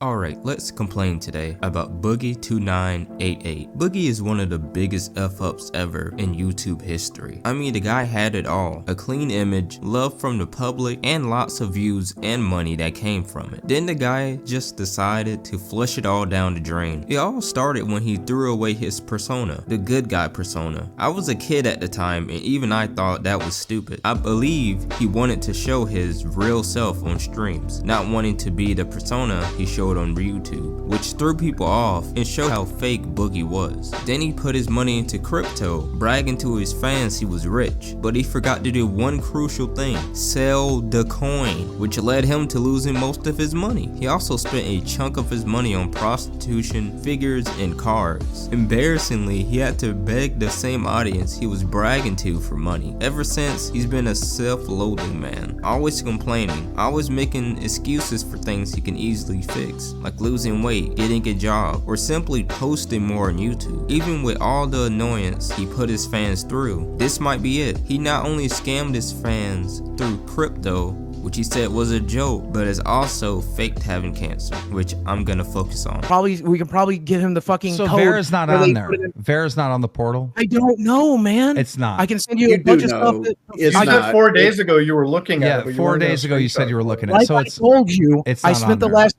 Alright, let's complain today about Boogie2988. Boogie is one of the biggest F-ups ever in YouTube history. I mean, the guy had it all. A clean image, love from the public, and lots of views and money that came from it. Then the guy just decided to flush it all down the drain. It all started when he threw away his persona, the good guy persona. I was a kid at the time and even I thought that was stupid. I believe he wanted to show his real self on streams, not wanting to be the persona he showed on YouTube, which threw people off and showed how fake Boogie was. Then he put his money into crypto, bragging to his fans he was rich, but he forgot to do one crucial thing: sell the coin, which led him to losing most of his money. He also spent a chunk of his money on prostitution, figures, and cars. Embarrassingly, he had to beg the same audience he was bragging to for money. Ever since, he's been a self-loathing man, always complaining, always making excuses for things he can easily fix, like losing weight, getting a job, or simply posting more on YouTube. Even with all the annoyance he put his fans through, this might be it. He not only scammed his fans through crypto, which he said was a joke, but has also faked having cancer, which I'm gonna focus on. We can probably get him the fucking so code. Vera's not on there. Vera's not on the portal. I don't know, man. It's not. I can send you a bunch of stuff. You said 4 days ago you were looking at it. Yeah, 4 days ago you said you were looking at it. So I told you, I spent the last,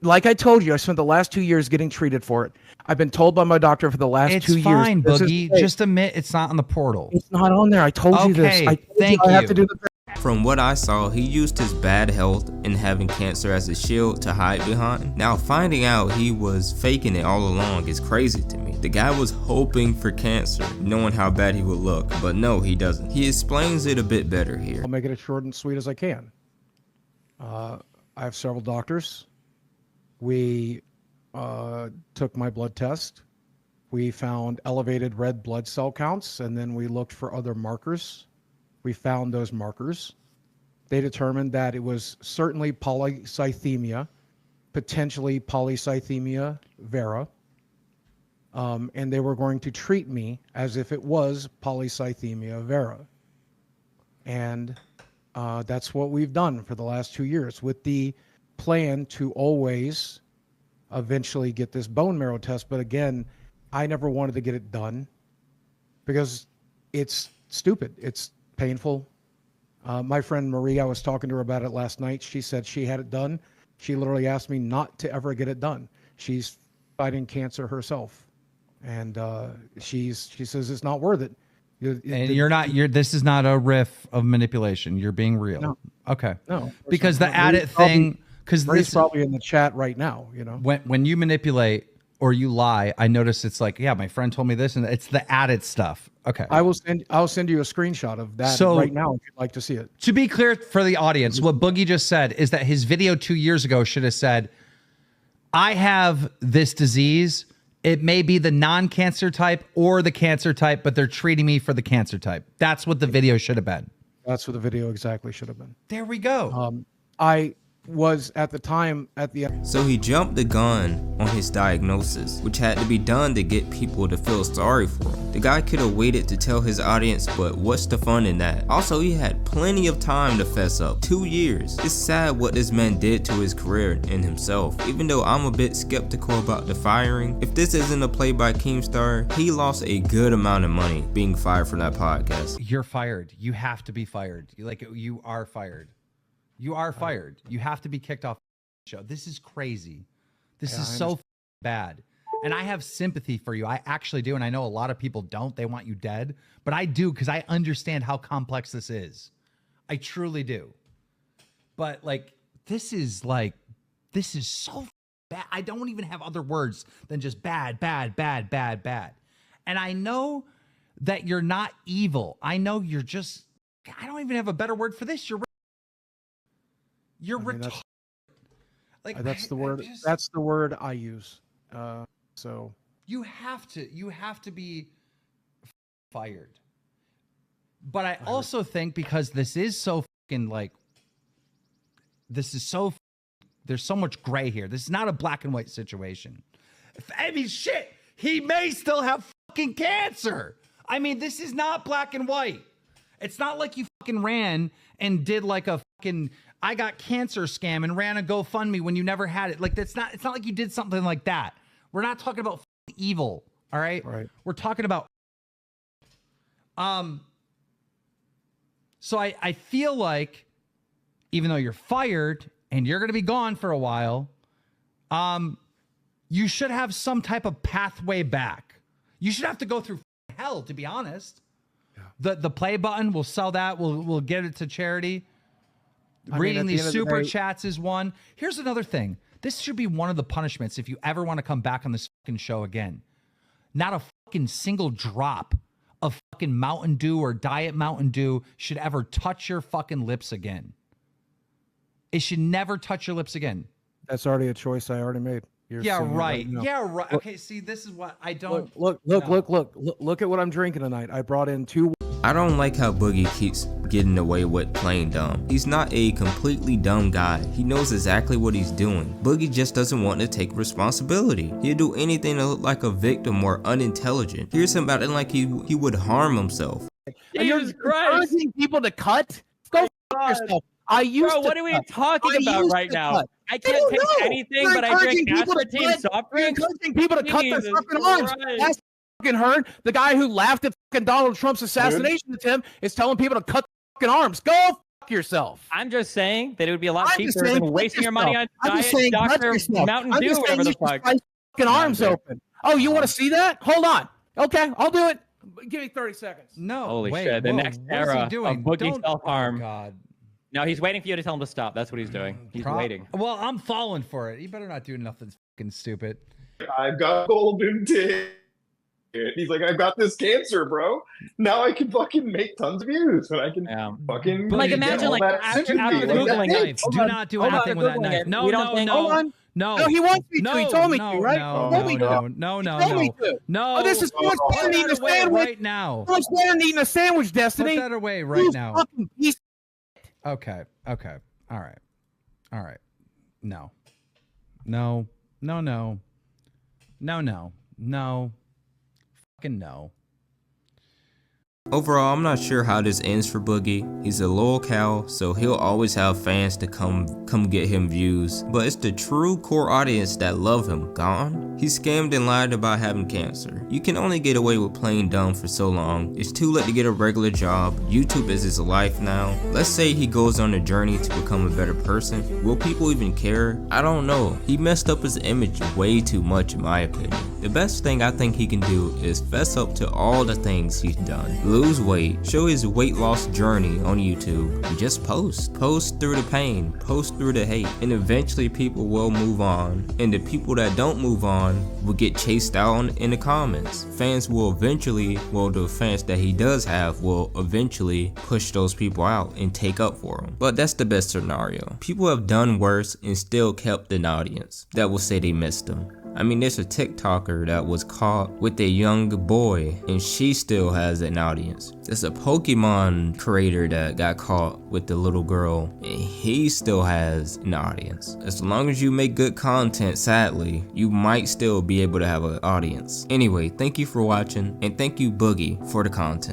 like I told you, I spent the last 2 years getting treated for it. I've been told by my doctor for the last 2 years. It's fine, Boogie. Just admit it's not on the portal. It's not on there. I told you this. I thank you. I have to do the. From what I saw, he used his bad health and having cancer as a shield to hide behind. Now, finding out he was faking it all along is crazy to me. The guy was hoping for cancer, knowing how bad he would look, but no, he doesn't. He explains it a bit better here. I'll make it as short and sweet as I can. I have several doctors. We took my blood test. We found elevated red blood cell counts, and then we looked for other markers. We found those markers. They determined that it was certainly polycythemia, potentially polycythemia vera, and they were going to treat me as if it was polycythemia vera. And that's what we've done for the last 2 years, with the plan to always eventually get this bone marrow test. But again, I never wanted to get it done because it's stupid. It's painful. My friend Marie, I was talking to her about it last night. She said she had it done. She literally asked me not to ever get it done. She's fighting cancer herself, and she says it's not worth it. This is not a riff of manipulation. You're being real. No. Okay. No. Because the added thing, because this is probably in the chat right now. You know, when you manipulate or you lie, I notice it's like, yeah, my friend told me this, and it's the added stuff. Okay. I'll send you a screenshot of that right now if you'd like to see it. To be clear for the audience, what Boogie just said is that his video 2 years ago should have said, I have this disease. It may be the non-cancer type or the cancer type, but they're treating me for the cancer type. That's what the video should have been. That's what the video exactly should have been. There we go. I was at the time at the end. So he jumped the gun on his diagnosis, which had to be done to get people to feel sorry for him. The guy could have waited to tell his audience, but what's the fun in that? Also, he had plenty of time to fess up. 2 years. It's sad what this man did to his career and himself. Even though I'm a bit skeptical about the firing, if this isn't a play by Keemstar, he lost a good amount of money being fired from that podcast. You're fired. You have to be fired. You are fired. You are fired. You have to be kicked off the show. This is crazy. This is so bad. And I have sympathy for you. I actually do. And I know a lot of people don't. They want you dead. But I do, because I understand how complex this is. I truly do. But like, this is so bad. I don't even have other words than just bad, bad, bad, bad, bad. And I know that you're not evil. I know you're just, I don't even have a better word for this. You're retarded. Like, that's the word. That's the word I use. So you have to be fired. But I also think, because this is so fucking like, there's so much gray here. This is not a black and white situation. I mean, shit, he may still have fucking cancer. I mean, this is not black and white. It's not like you fucking ran and did like a fucking I got cancer scam and ran a GoFundMe when you never had it. Like it's not like you did something like that. We're not talking about evil, all right? Right. We're talking about so I feel like even though you're fired and you're going to be gone for a while, you should have some type of pathway back. You should have to go through hell, to be honest. Yeah. The play button, we'll sell that. We'll get it to charity. Reading these super chats is one. Here's another thing. This should be one of the punishments if you ever want to come back on this fucking show again. Not a fucking single drop of fucking Mountain Dew or Diet Mountain Dew should ever touch your fucking lips again. It should never touch your lips again. That's already a choice I already made. Yeah, right. Yeah, right. Okay, see, this is what I don't... Look at what I'm drinking tonight. I brought in 2... I don't like how Boogie keeps getting away with playing dumb. He's not a completely dumb guy. He knows exactly what he's doing. Boogie just doesn't want to take responsibility. He'll do anything to look like a victim or unintelligent. Here's him acting like he would harm himself. Jesus Christ! Encouraging people to cut? Go fuck yourself. Bro, what are we talking about right now? I can't taste anything, but I drink aspartame soft drinks. You're encouraging people to cut their fucking arms. That's fucking heard. The guy who laughed at fucking Donald Trump's assassination attempt is telling people to cut their fucking arms. Go fuck yourself. I'm just saying that it would be a lot cheaper than wasting your money on Diet Dr. Mountain Dew, whatever the fuck. Fucking arms open. Oh, you want to see that? Hold on. Okay, I'll do it. Give me 30 seconds. No. Holy shit. The next era of Boogie self-harm. Oh, God. No, he's waiting for you to tell him to stop. That's what he's doing. He's waiting. Well, I'm falling for it. He better not do nothing fucking stupid. I've got golden ticket. He's like, I've got this cancer, bro. Now I can fucking make tons of views, and I can fucking like imagine like after the Googling knife. Do not do anything with that knife. No. No, he wants me to. He told me to, right? No. Oh, this is so much better than eating a sandwich right now. So much better than eating a sandwich, Destiny. Put that away right now. Fucking piece. Okay. All right. No. Fucking no. Overall, I'm not sure how this ends for Boogie. He's a loyal cow, so he'll always have fans to come get him views. But it's the true core audience that love him gone. He scammed and lied about having cancer. You can only get away with playing dumb for so long. It's too late to get a regular job. YouTube is his life now. Let's say he goes on a journey to become a better person. Will people even care? I don't know. He messed up his image way too much in my opinion. The best thing I think he can do is fess up to all the things he's done. Lose weight, show his weight loss journey on YouTube, and just post through the pain, post through the hate, and eventually people will move on, and the people that don't move on will get chased down in the comments. Fans will eventually, well, the fans that he does have will eventually push those people out and take up for him. But that's the best scenario. People have done worse and still kept an audience that will say they missed him. I mean, there's a TikToker that was caught with a young boy and she still has an audience. There's a Pokemon creator that got caught with the little girl and he still has an audience. As long as you make good content, sadly, you might still be able to have an audience. Anyway, thank you for watching and thank you Boogie for the content.